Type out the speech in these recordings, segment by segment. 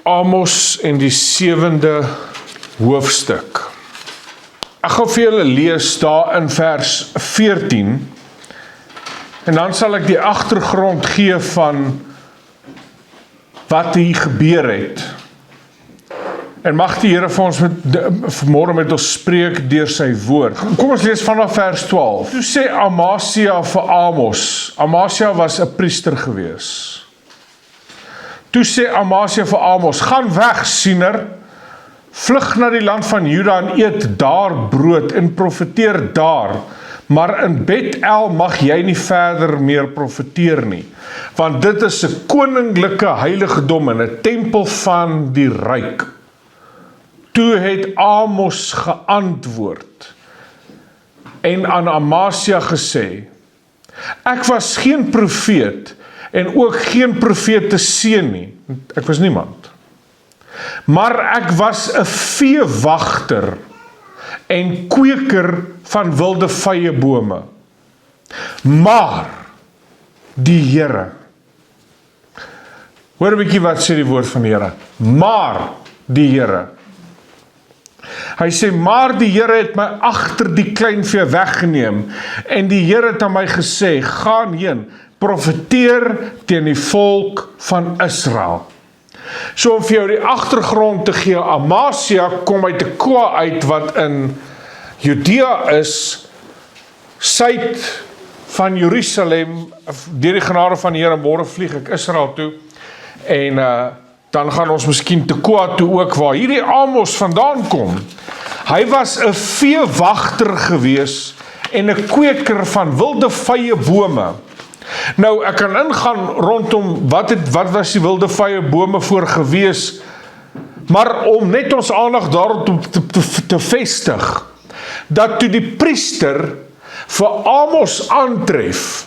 Amos en die 7de hoofstuk. Ek gaan vir julle lees daar in vers 14 en dan sal ek die agtergrond gee van wat hier gebeur het. En mag die Here vir ons vanmôre met ons spreek deur sy woord. Kom ons lees vanaf vers 12. Toe sê Amasia vir Amos. Amasia was 'n priester gewees. Toe sê Amasia vir Amos, gaan weg, siener, vlug na die land van Juda en eet daar brood en profeteer daar, maar in Bet-El mag jy nie verder meer profeteer nie, want dit is 'n koninklike heiligdom en 'n tempel van die ryk. Toe het Amos geantwoord en aan Amasia gesê, ek was geen profeet en ook geen profete seun nie. Ek was niemand. Maar ek was 'n veewagter en kweker van wilde vyebome. Maar die Here. Hoor 'n bietjie wat sê die woord van die Here. Maar die Here. Hy sê, maar die Here het my agter die kleinvee weggeneem en die Here het aan my gesê, gaan heen, profeteer teen die volk van Israel. So om vir jou die agtergrond te gee, Amasia kom uit Tekoa uit wat in Judea is, suid van Jerusalem, deur die genade van die Here, môre vlieg ek Israel toe, en dan gaan ons miskien Tekoa toe ook, waar hierdie Amos vandaan kom. Hy was 'n veewagter gewees en 'n kweker van wilde vyebome. Nou, ek kan ingaan rondom wat was die wilde vyebome voor gewees, maar om net ons aandag daarop te vestig, dat toe die priester vir Amos aantref,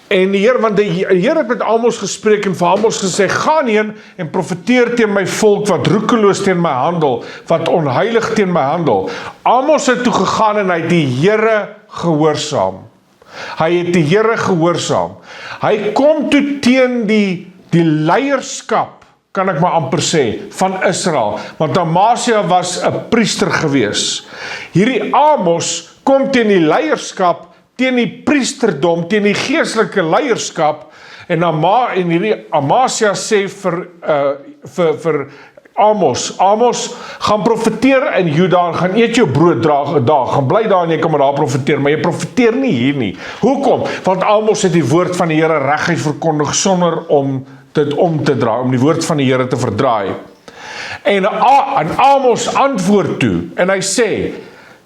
en die Here, want die Here het met Amos gespreek en vir Amos gesê, gaan heen en profeteer teen my volk wat roekeloos teen my handel, wat onheilig teen my handel. Amos het toe gegaan en hy het die Here gehoorsaam. Hy het die Here gehoorsaam. Hy kom toe teen die leierskap, kan ek maar amper sê, van Israel, want Amasia was 'n priester gewees. Hierdie Amos kom teen die leierskap, teen die priesterdom, teen die geestelike leierskap, en hierdie Amasia sê vir Amos, gaan profeteer in Juda, gaan eet jou brood daar, gaan bly daar en jy kan maar daar profeteer, maar jy profeteer nie hier nie. Hoekom? Want Amos het die woord van die Here reguit verkondig sonder om dit om te draai, om die woord van die Here te verdraai. En Amos antwoord toe, en hy sê,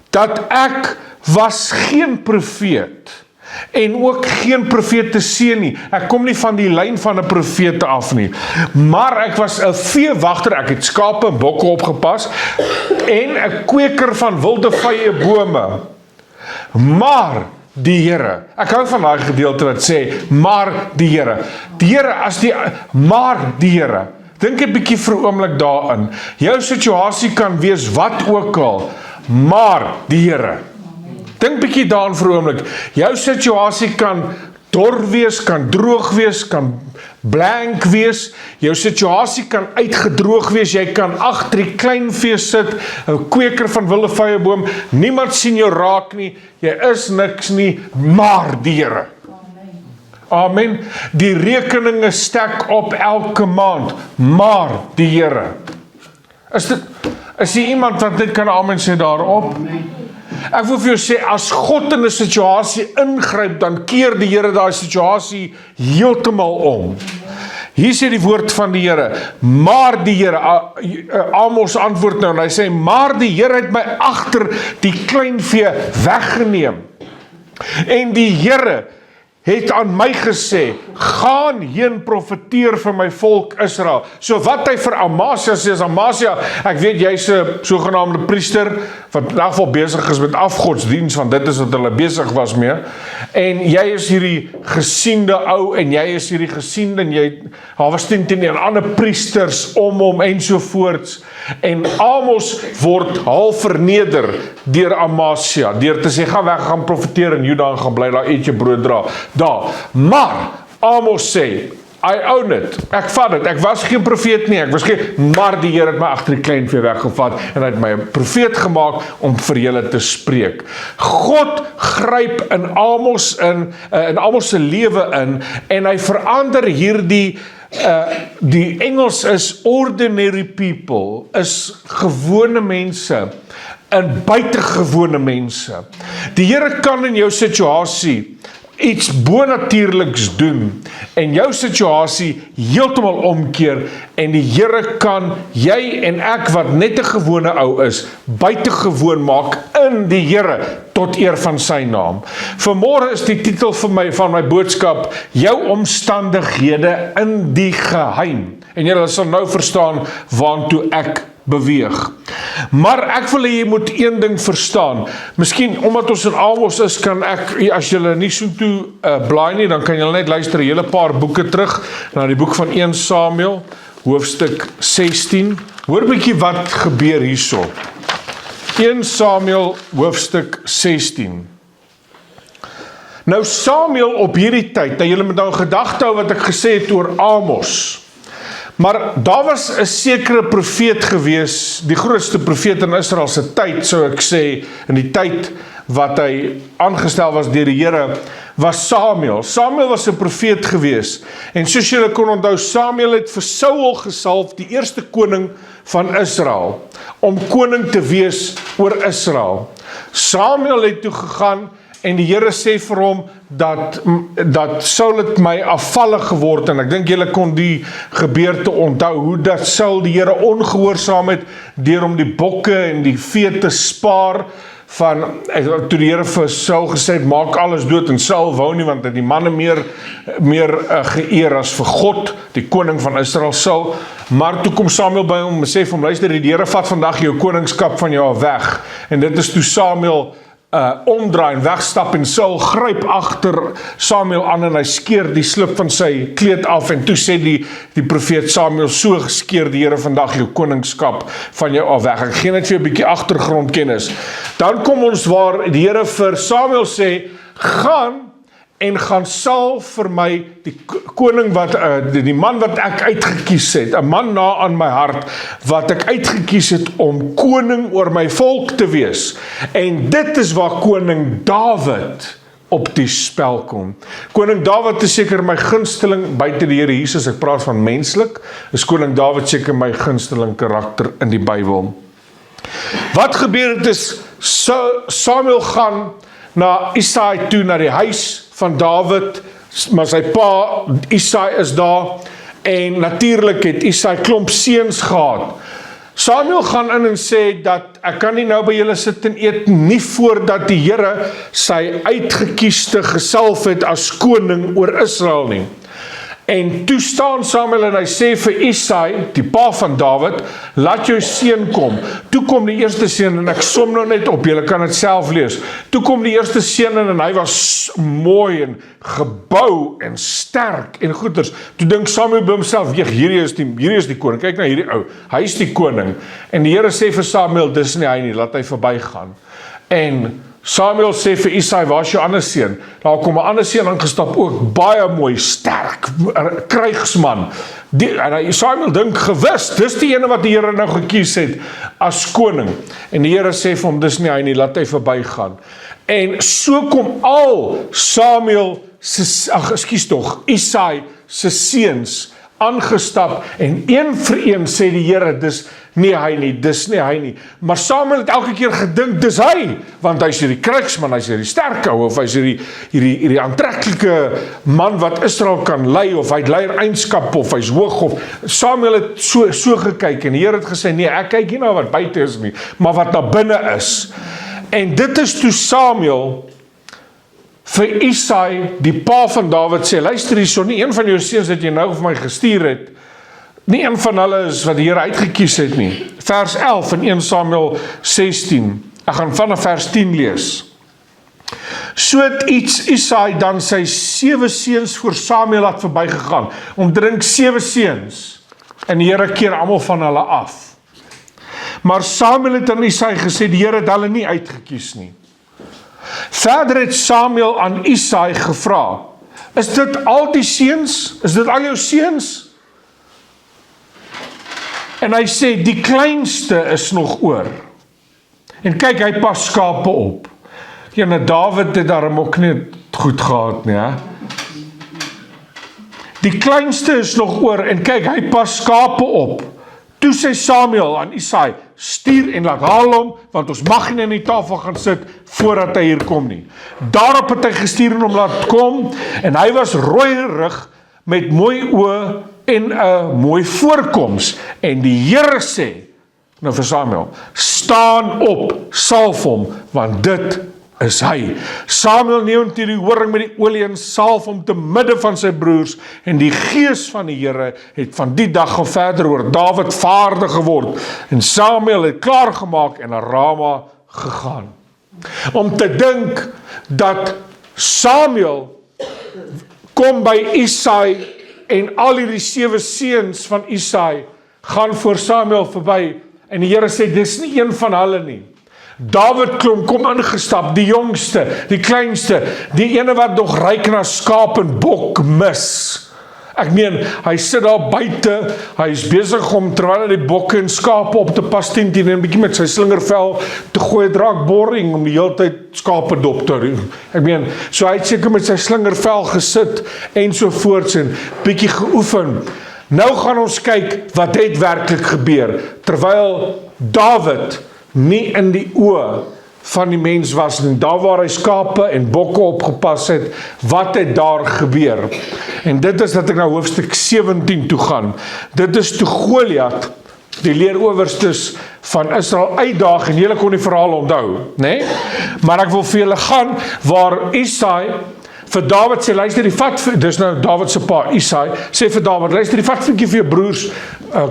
dat ek was geen profeet, en ook geen profete seun nie. Ek kom nie van die lyn van 'n profete af nie, maar ek was 'n veewagter, ek het skape en bokke opgepas, en 'n kweker van wilde vyebome. Maar die Here, ek hou van daai gedeelte wat sê, maar die Here. Die Here, maar die Here. Dink 'n bietjie vir 'n oomblik daarin. Jou situasie kan wees wat ook al, maar die Here. Dink bietjie daaraan vir 'n oomblik. Jou situasie kan dor wees, kan droog wees, kan blank wees. Jou situasie kan uitgedroog wees. Jy kan agter die kleinvee sit, 'n kweker van wilde vyeboom. Niemand sien jou raak nie. Jy is niks nie, maar die Here. Amen. Die rekeninge stek op elke maand, maar die Here. Is hier iemand wat dit kan amen sê daarop? Ek wil vir jou sê, as God in 'n situasie ingryp, dan keer die Here daai situasie heeltemal om. Hier sê die woord van die Here, maar die Here, Amos antwoord nou, en hy sê, maar die Here het my agter die kleinvee weggeneem. En die Here het aan my gesê, gaan heen profeteer vir my volk Israel. So wat hy vir Amasia sê, is Amasia, ek weet jy's 'n sogenaamde priester, wat in elk geval besig is met afgodsdiens, want dit is wat hulle besig was mee, en jy is hierdie gesiende ou, en jy is hierdie gesiende, en daar was teen ander priesters om hom, ensovoorts, en Amos word half verneder deur Amasia, deur te sê, ga weg, gaan profeteer in Juda, en gaan bly daar, eet jou brood daar. Maar Amos sê, I own it. Ek vat dit. Ek was geen profeet nie. Maar die Here het my agter die kleinvee weggevat en hy het my 'n profeet gemaak om vir julle te spreek. God gryp in almal se lewe in en hy verander hierdie die Engels is ordinary people, is gewone mense en buitengewone mense. Die Here kan in jou situasie iets bonatuurliks doen en jou situasie heeltemal omkeer en die Here kan jy en ek wat net 'n gewone ou is, buitengewoon maak in die Here tot eer van sy naam. Vanmôre is die titel van my boodskap, jou omstandighede in die geheim. En julle sal nou verstaan waantoe ek beweeg. Maar ek wil hê jy moet een ding verstaan. Miskien omdat ons in Amos is, kan ek, as julle nie so toe blaai nie, dan kan julle net luister 'n hele paar boeke terug na die boek van 1 Samuel, hoofstuk 16. Hoor 'n bietjie wat gebeur hierso. 1 Samuel, hoofstuk 16. Nou Samuel op hierdie tyd, julle moet nou gedagte hou wat ek gesê het oor Amos. Maar daar was 'n sekere profeet gewees, die grootste profeet in Israel se tyd, sou ek sê, in die tyd wat hy aangestel was deur die Here, was Samuel. Samuel was 'n profeet gewees. En soos julle kon onthou, Samuel het vir Saul gesalf, die eerste koning van Israel, om koning te wees oor Israel. Samuel het toe gegaan en die Here sê vir hom dat Saul het my afvallig geword, en ek dink julle kon die gebeurte onthou, hoe dat Saul die Here ongehoorsaam het deur om die bokke en die vee te spaar toe die Here vir Saul gesê het, maak alles dood, en Saul wou nie, want hy die manne meer geëer as vir God, die koning van Israel Saul. Maar toe kom Samuel by hom en sê vir hom, luister, die Here vat vandag jou koningskap van jou weg, en dit is toe Samuel omdraai en wegstap en Saul gryp agter Samuel aan en hy skeer die slip van sy kleed af en toe sê die profeet Samuel, so geskeer die Here vandag jou koningskap van jou af weg. Ek gee net vir 'n bietjie agtergrondkennis. Dan kom ons waar die Here vir Samuel sê, gaan salf vir my die koning die man wat ek uitgekies het, 'n man na aan my hart, wat ek uitgekies het om koning oor my volk te wees. En dit is waar koning Dawid op die spel kom. Koning Dawid is seker my gunsteling, buite die Here Jesus, ek praat van menslik, is koning Dawid seker my gunsteling karakter in die Bybel. Wat gebeur het is, Samuel gaan na Isaai toe, na die huis van Dawid, maar sy pa Isaai is daar, en natuurlik het Isaai klomp seuns gehad. Samuel gaan in en sê dat ek kan nie nou by julle sit en eet nie voordat die Here sy uitgekieste gesalf het as koning oor Israel nie. En toe staan Samuel en hy sê vir Isaai, die pa van Dawid, laat jou seun kom. Toe kom die eerste seun, en ek som nou net op, julle kan dit self lees. Toe kom die eerste seun en hy was mooi en gebou en sterk en goeders. Toe dink Samuel by homself, hierdie is die koning, kyk na hierdie ou, hy is die koning. En die Here sê vir Samuel, dis nie hy nie, laat hy verbygaan. En Samuel sê vir Isaai, waar is jou ander seun? Daar kom 'n ander seun aangestap, ook baie mooi, sterk, krygsman. Samuel dink gewis, dis die ene wat die Here nou gekies het as koning. En die Here sê vir hom, dis nie hy nie, laat hy verbygaan. En so kom al Isaai se seuns aangestap, en een vir een sê die Here, dis nie hy nie. Maar Samuel het elke keer gedink, dis hy, want hy is hierdie krygsman, hy is hierdie sterk ou, of hy is hierdie aantreklike man wat Israel kan lei, of hy het leierskap, of hy is hoog, of Samuel het so gekyk, en die Here het gesê, nee, ek kyk nie na wat buite is nie, maar wat na binne is. En dit is toe Samuel vir Isaai, die pa van Dawid, sê, luister hierso, nie een van jou seuns wat jy nou vir my gestuur het, nie een van hulle is wat die Here uitgekies het nie. Vers 11 in 1 Samuel 16, ek gaan vanaf vers 10 lees. So het Isaai dan sy 7 seuns voor Samuel laat verbygegaan, omtrent 7 seuns, en die Here keer almal van hulle af. Maar Samuel het aan Isaai gesê, die Here het hulle nie uitgekies nie. Verder het Samuel aan Isaai gevra, Is dit al die seuns? Is dit al jou seuns? En hy sê, die kleinste is nog oor. En kyk, hy pas skape op. Ja, nou Dawid het daarom ook nie goed gehad nie, hè? Die kleinste is nog oor, en kyk, hy pas skape op. Toe sê Samuel aan Isaai, stuur en laat haal hom, want ons mag nie aan die tafel gaan sit, voordat hy hier kom nie. Daarop het hy gestuur en hom laat kom, en hy was rooierig, met mooi oë, en 'n mooi voorkoms, en die Here sê, nou vir Samuel, staan op, salf hom, want dit is hy. Samuel neem toe die horing met die olie en salf hom te midde van sy broers, en die gees van die Here het van die dag al verder oor Dawid vaardig geword, en Samuel het klaargemaak en na Rama gegaan. Om te dink dat Samuel kom by Isaai, en al hierdie 7 seuns van Isaai gaan voor Samuel verby, en die Here sê, dis nie een van hulle nie. Dawid kom ingestap, die jongste, die kleinste, die ene wat nog ryk na skaap en bok mis. Ek meen, hy sit daar buite, hy is besig om, terwyl hy die bokke en skape op te pas, en 'n bietjie met sy slingervel te gooi, draak boring, om die hele tyd skape dop te doen. Ek meen, so hy het seker met sy slingervel gesit, en so voorts, en bietjie geoefen. Nou gaan ons kyk, wat het werklik gebeur, terwyl Dawid nie in die oë van die mens was nie, daar waar hy skape en bokke opgepas het, wat het daar gebeur? En dit is dat ek na hoofstuk 17 toe gaan. Dit is toe Goliat, die leerowerstes van Israel uitdaag, en julle kon die verhaal onthou, né? Maar ek wil vir julle gaan, waar Isaai vir Dawid sê, luister, dis nou Dawid se pa, Isaai, sê vir Dawid, luister, die vat vir jou broers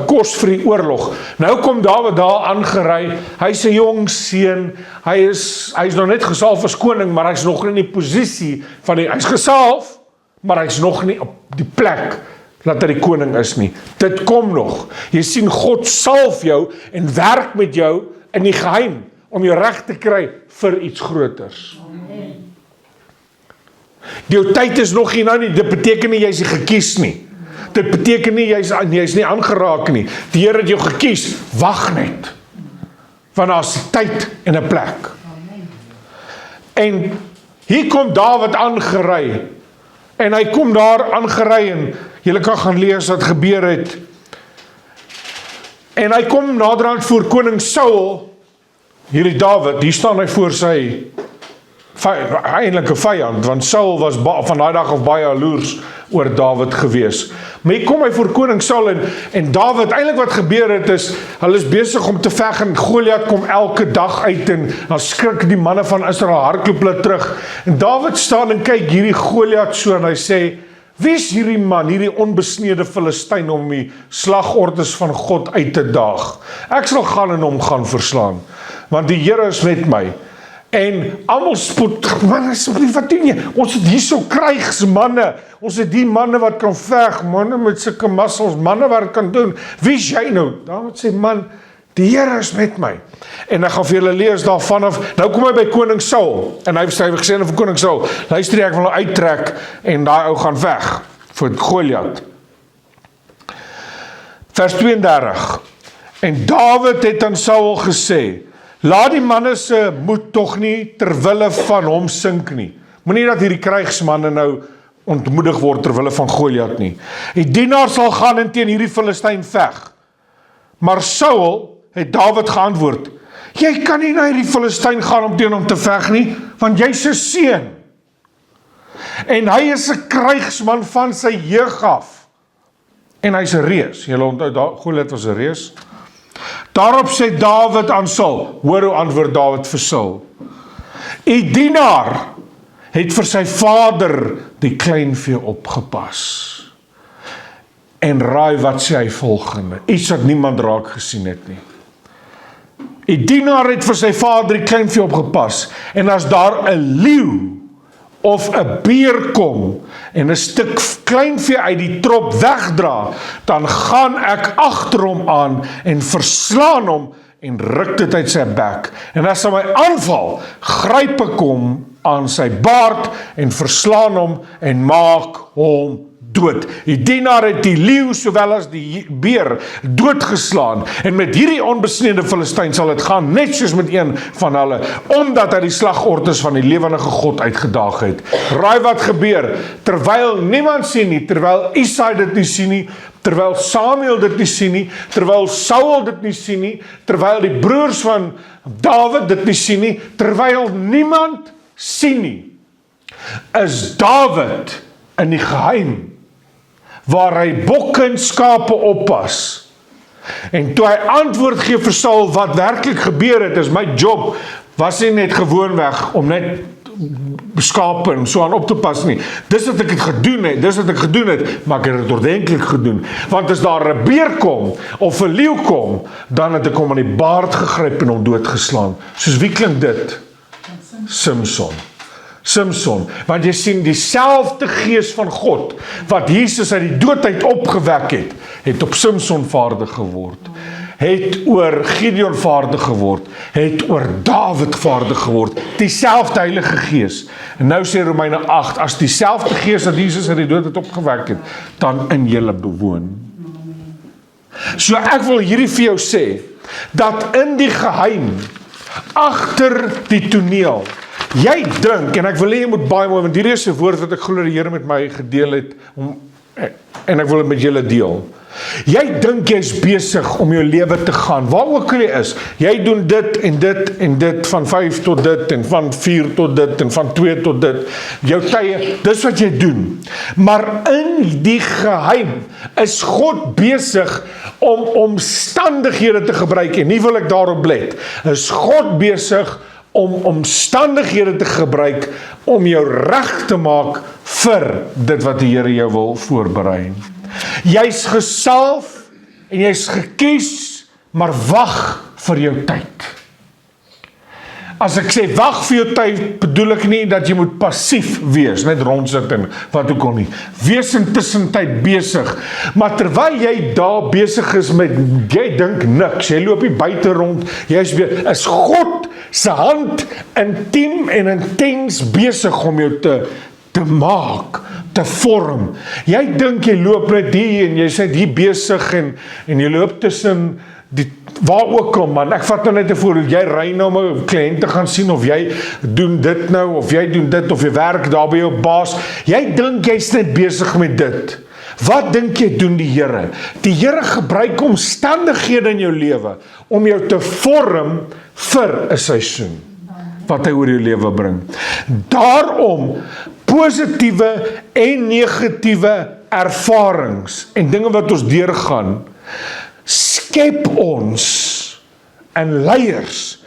kos vir die oorlog. Nou kom Dawid daar aangery, hy's 'n jong seun, hy's nog net gesalf as koning, maar hy's nog nie in die posisie van hy's gesalf, maar hy's nog nie op die plek dat hy die koning is nie. Dit kom nog. Jy sien, God salf jou en werk met jou in die geheim, om jou reg te kry vir iets groters. Jou tyd is nog nie nou nie, dit beteken nie jy is nie gekies nie. Dit beteken nie jy is nie aangeraak nie. Die Here het jou gekies, wag net. Want daar's 'n tyd en 'n plek. En hier kom Dawid aangery. En hy kom daar aangery, en julle kan gaan lees wat gebeur het. En hy kom naderhand voor koning Saul. Hierdie Dawid, hier staan hy voor sy eindelike vyand, want Saul was van daai dag af baie jaloers oor Dawid gewees. Maar hier kom hy voor koning Saul, en Dawid, eintlik wat gebeur het is, hulle is besig om te veg, en Goliat kom elke dag uit, en dan skrik die manne van Israel, hardloop hulle terug, en Dawid staan en kyk hierdie Goliat so, en hy sê, wie is hierdie man, hierdie onbesnede Filistyn, om die slagordes van God uit te daag? Ek sal gaan en hom gaan verslaan, want die Here is met my. En almal spot, man, asseblief, wat doen jy? Ons het hier so krygsmanne, ons het die manne wat kan veg, manne met sulke muscles, manne wat het kan doen. Wie is jy nou? Dawid sê, man, die Here is met my. En ek gaan vir julle lees daar vanaf, nou kom hy by koning Saul, en hy het gesê vir koning Saul, luister, ek wil nou uittrek, en daai ou gaan weg, vir Goliat. Vers 32, en Dawid het aan Saul gesê, laat die manne se moed tog nie terwille van hom sink nie. Moenie dat hierdie krygsmanne nou ontmoedig word terwille van Goliat nie. Die dienaar sal gaan en teen hierdie Filistyn veg. Maar Saul het Dawid geantwoord, jy kan nie na hierdie Filistyn gaan om teen hom te veg nie, want jy's 'n seun. En hy is 'n krygsman van sy jeug af. En hy's 'n reus. Julle onthou, Goliat was 'n reus. Daarop sê Dawid aan Saul, hoor hoe antwoord Dawid vir Saul, die dienaar het vir sy vader die kleinvee opgepas. En raai wat sê hy volgende, iets wat niemand raak gesien het nie. Die dienaar het vir sy vader die kleinvee opgepas, en as daar 'n leeu of 'n beer kom, en 'n stuk kleinvee uit die trop wegdra, dan gaan ek agter hom aan, en verslaan hom, en ruk dit uit sy bek. En as hy my aanval, gryp ek hom aan sy baard en verslaan hom en maak hom dood. Die dienaar het die leeu sowel as die beer doodgeslaan, en met hierdie onbesnede Filistyn sal dit gaan, net soos met een van hulle, omdat hy die slagordes van die lewendige God uitgedaag het. Raai wat gebeur, terwyl niemand sien nie, terwyl Isai dit nie sien nie, terwyl Samuel dit nie sien nie, terwyl Saul dit nie sien nie, terwyl die broers van Dawid dit nie sien nie, terwyl niemand sien nie, is Dawid in die geheim, waar hy bokke en skape oppas. En toe hy antwoord gee vir Saul wat werklik gebeur het, is my job, was nie net gewoonweg om net skape en so aan op te pas nie. Dis wat ek het gedoen het, maar ek het het ordentlik gedoen. Want as daar 'n beer kom, of 'n leeu kom, dan het ek hom aan die baard gegryp en hom doodgeslaan. Soos wie klink dit? Simson, want jy sien dieselfde gees van God, wat Jesus uit die dood uit opgewek het op Simson vaardig geword, het oor Gideon vaardig geword, het oor Dawid vaardig geword, dieselfde Heilige Gees. En nou sê Romeine 8, as dieselfde gees dat Jesus uit die dood uit opgewek het, dan in julle bewoon. So ek wil hierdie vir jou sê, dat in die geheim, agter die toneel, jy dink, en ek wil jy moet baie mooi, want hierdie is 'n woord wat ek glo die Here met my gedeel het, en ek wil dit met julle deel. Jy dink jy's besig om jou lewe te gaan, waar ook al jy is, jy doen dit en dit en dit, van 5 tot dit, en van 4 tot dit, en van 2 tot dit, jou tye, dis wat jy doen. Maar in die geheim is God besig om omstandighede te gebruik, en nie wil ek daarop let, is God besig om omstandighede te gebruik om jou reg te maak vir dit wat die Here jou wil voorberei. Jy's gesalf en jy's gekies, maar wag vir jou tyd. As ek sê wag vir jou tyd, bedoel ek nie dat jy moet passief wees, net rondsit en wat ook al nie. Wees intussen tyd besig, maar terwyl jy daar besig is met, jy dink niks, jy loop nie buite rond, is God se hand intiem en intens besig om jou te maak, te vorm. Jy dink jy loop net hier en jy sê hier besig en jy loop tussen waar ook al man, ek vat nou net 'n voorbeeld, jy ry nou om 'n kliënt te gaan sien, of jy doen dit nou, of jy doen dit, of jy werk daar by jou baas, jy dink jy's net besig met dit. Wat dink jy doen die Here? Die Here gebruik omstandighede in jou lewe om jou te vorm vir 'n seisoen wat hy oor jou lewe bring. Daarom positiewe en negatiewe ervarings en dinge wat ons deurgaan, skep ons in leiers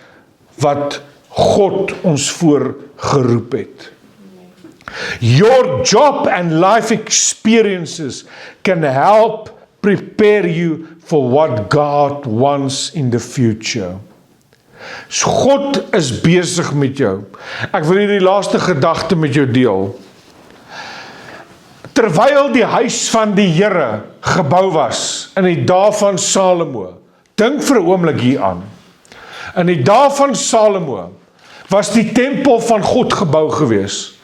wat God ons voor geroep het. Your job and life experiences can help prepare you for what God wants in the future. So God is besig met jou. Ek wil hierdie laaste gedagte met jou deel. Terwyl die huis van die Here gebou was in die dae van Salomo, dink vir 'n oomblik hieraan. In die dae van Salomo was die tempel van God gebou gewees.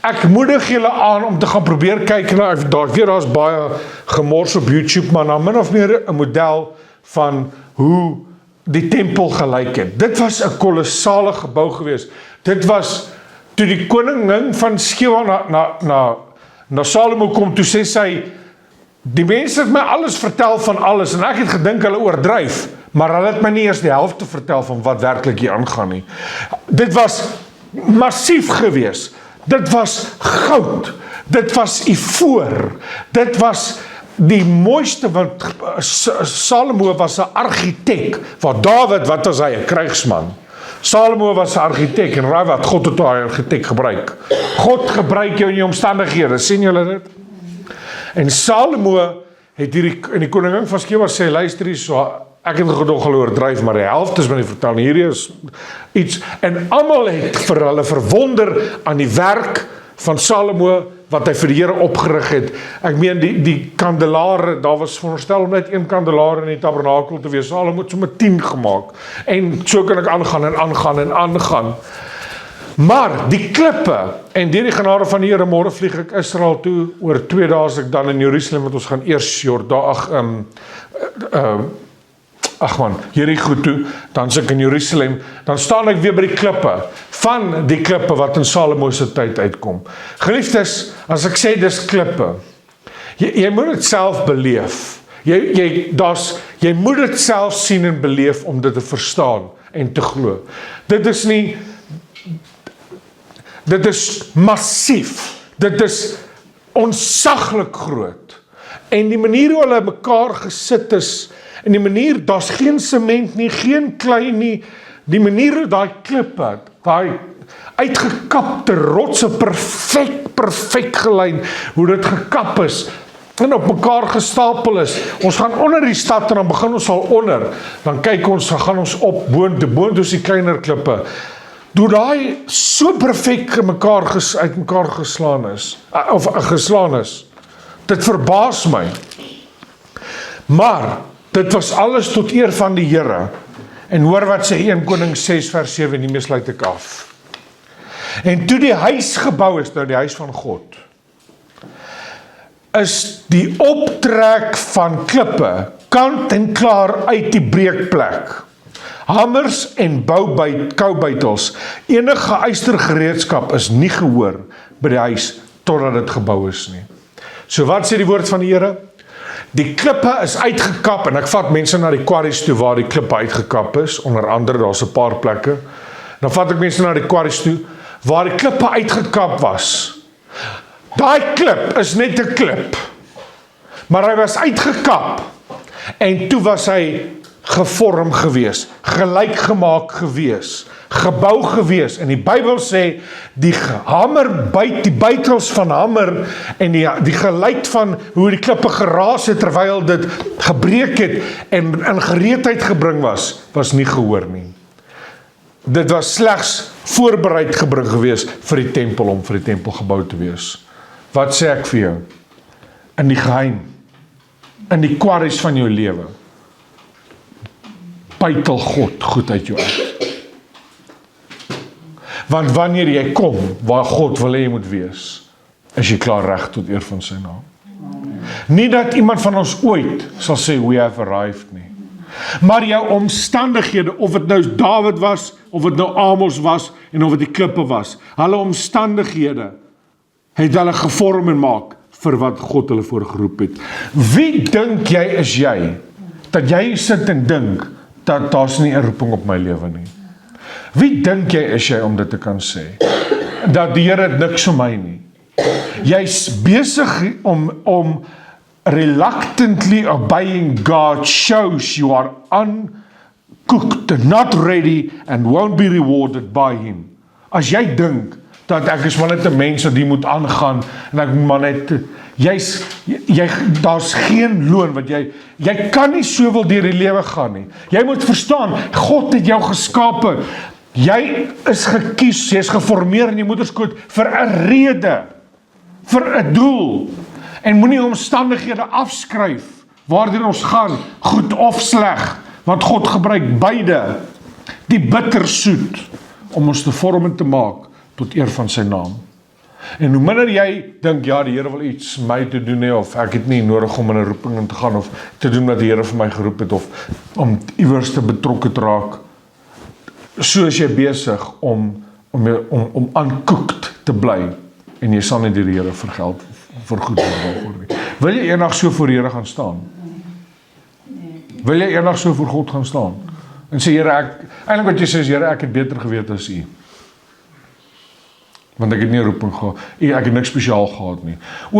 Ek moedig julle aan om te gaan probeer kyk na, daar's baie gemors op YouTube, maar na min of meer 'n model van hoe die tempel gelyk het. Dit was 'n kolossale gebou gewees. Dit was, toe die koningin van Sheba na Salomo kom, toe sê sy, die mense het my alles vertel van alles, en ek het gedink hulle oordryf, maar hulle het my nie eers die helfte vertel van wat werklik hier aangaan nie. Dit was massief gewees. Dit was goud, dit was ivoor, dit was die mooiste, want Salomo was 'n argitek, waar Dawid, wat was hy, 'n krygsman. Salomo was 'n argitek, en raai wat, God het 'n argitek gebruik. God gebruik jou in jou omstandighede, sien julle dit? En Salomo het in die koningin van Sheba sê, luister hier so, ek het gedog hulle oordryf, maar die helfte is my nie vertel nie, hierdie is iets, en almal het vir hulle verwonder aan die werk van Salomo, wat hy vir die Here opgerig het. Ek meen, die kandelare, daar was veronderstel om net 1 kandelaar in die tabernakel te wees, Salomo het sommer 10 gemaak, en so kan ek aangaan en aangaan en aangaan. Maar die klippe, en deur die genade van die Here, môre vlieg ek Israel toe, oor 2 dae is ek dan in Jerusalem, want ons gaan eers Jerigo toe, dan is ek in Jerusalem, dan staan ek weer by die klippe, van die klippe wat in Salomo se tyd uitkom. Geliefdes, as ek sê dis klippe, jy moet dit self beleef. Jy moet dit self sien en beleef om dit te verstaan en te glo. Dit is massief. Dit is onsaglik groot. En die manier hoe hulle mekaar gesit is, en die manier, daar's geen sement nie, geen klei nie, die manier hoe daai klippe, daai uitgekapte rotse, perfek gelyn, hoe dit gekap is, en op mekaar gestapel is. Ons gaan onder die stad en dan begin ons al onder. Dan kyk ons, dan gaan ons op boontoe is die kleiner klippe. Toe daai so perfek uit mekaar geslaan is. Dit verbaas my. Maar dit was alles tot eer van die Here. En hoor wat sê 1 Konings 6 vers 7, nie meer sluit ek af. En toe die huis gebou is, nou die huis van God, is die optrek van klippe kant en klaar uit die breekplek. Hamers en koubuitels, enige ystergereedskap is nie gehoor by die huis totdat dit gebou is nie. So wat sê die woord van die Here? Die klippe is uitgekap, en ek vat mense na die quarries toe waar die klippe uitgekap is, onder andere, daar's 'n paar plekke. Dan vat ek mense na die quarries toe waar die klippe uitgekap was. Daai klip is net 'n klip, maar hy was uitgekap, en toe was hy gevorm gewees, gelyk gemaak gewees, gebou gewees, en die Bybel sê, die hamer byt, die buitels van hamer, en die geluid van hoe die klippe geraas het, terwyl dit gebreek het, en in gereedheid gebring was nie gehoor nie. Dit was slegs voorbereid gebring gewees vir die tempel, om vir die tempel gebou te wees. Wat sê ek vir jou? In die geheim, in die quarries van jou lewe, buitel God goed uit jou uit. Want wanneer jy kom, waar God wil hê jy moet wees, is jy klaar reg tot eer van sy naam. Nie dat iemand van ons ooit sal sê, we have arrived nie. Maar jou omstandighede, of het nou Dawid was, of het nou Amos was, en of het die klippe was, hulle omstandighede, het hulle gevorm en maak, vir wat God hulle voorgeroep het. Wie dink jy is jy, dat jy sit en dink, dat daar's nie 'n roeping op my lewe nie? Wie dink jy is jy om dit te kan sê? Dat die Here het niks vir my nie. Jy's besig om reluctantly obeying God shows you are uncooked, not ready, and won't be rewarded by Him. As jy dink, dat ek is maar net 'n mens wat die moet aangaan, en ek moet maar net, daar's geen loon, want jy kan nie soveel deur die lewe gaan nie. Jy moet verstaan, God het jou geskape, jy is gekies, jy is geformeer in die moederskoot, vir 'n rede, vir 'n doel, en moenie omstandighede afskryf, waardeur ons gaan, goed of sleg, want God gebruik beide, die bittersoet, om ons te vorm en te maak, tot eer van sy naam. En hoe minder jy dink, ja, die Here wil iets my te doen, of ek het nie nodig om in 'n roeping in te gaan, of te doen wat die Here vir my geroep het, of om iewers te betrokke te raak, so is jy besig om uncooked te bly, en jy sal nie deur die Here vergeld, vergoed word nie. Wil jy eendag so voor die Here gaan staan? Wil jy eendag so voor God gaan staan? En sê, Here, eintlik wat jy sê is, Here, ek het beter geweet as U. Want ek het nie 'n roeping gehad, ek het niks spesiaal gehad nie.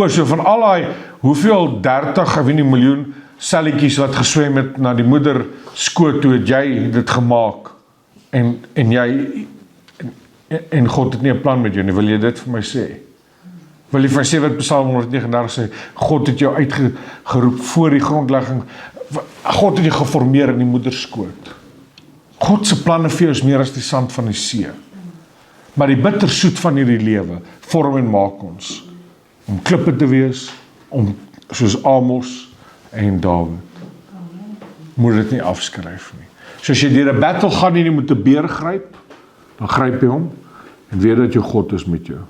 So van al daai, hoeveel 30, ek weet nie, miljoen selletjies wat geswem het na die moeder skoot toe, het jy dit gemaak, en God het nie 'n plan met jou nie. Wil jy dit vir my sê? Wil jy vir my sê wat Psalm 139 sê, God het jou uitgeroep voor die grondlegging, God het jou geformeer in die moederskoot. God se planne vir jou is meer as die sand van die see. Maar die bittersoet van hierdie lewe vorm en maak ons om klippe te wees, om soos Amos en Dawid. Moet dit nie afskryf nie. So as jy deur 'n battle gaan en jy moet 'n beer gryp, dan gryp jy hom. en weet dat jou God is met jou.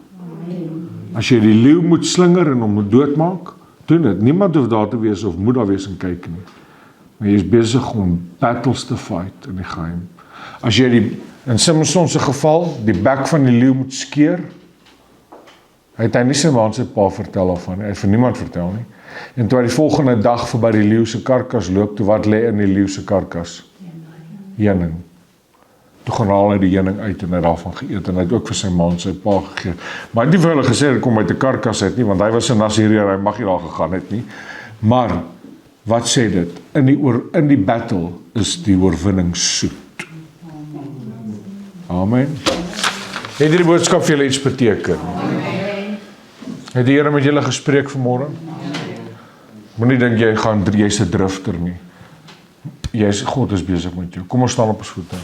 As jy die leeu moet slinger en hom moet doodmaak, doen dit. Niemand hoef daar te wees of moet daar wees en kyk nie. Maar jy is besig om battles te fight in die geheim. As jy in Samson se geval, die bek van die leeu moet skeer, hy nie sy ma en sy pa vertel daarvan, hy het vir niemand vertel nie. En toe hy die volgende dag verby die leeu se karkas loop, toe wat lê in die leeu se karkas? Heuning. Toe gaan haal hy die heuning uit en hy het daarvan geëet en hy het ook vir sy ma en sy pa gegee. Maar hy het nie vir hulle gesê hy kom uit 'n karkas uit nie, want hy was 'n Nasiriër, hy mag nie daar gegaan het nie. Maar wat sê dit? In die battle is die oorwinning soet. Amen. Het hierdie boodskap vir julle iets beteken? Het die Here met julle gespreek vanmôre? Moenie dink jy's 'n drifter nie. God is besig met jou. Kom ons staan op ons voete.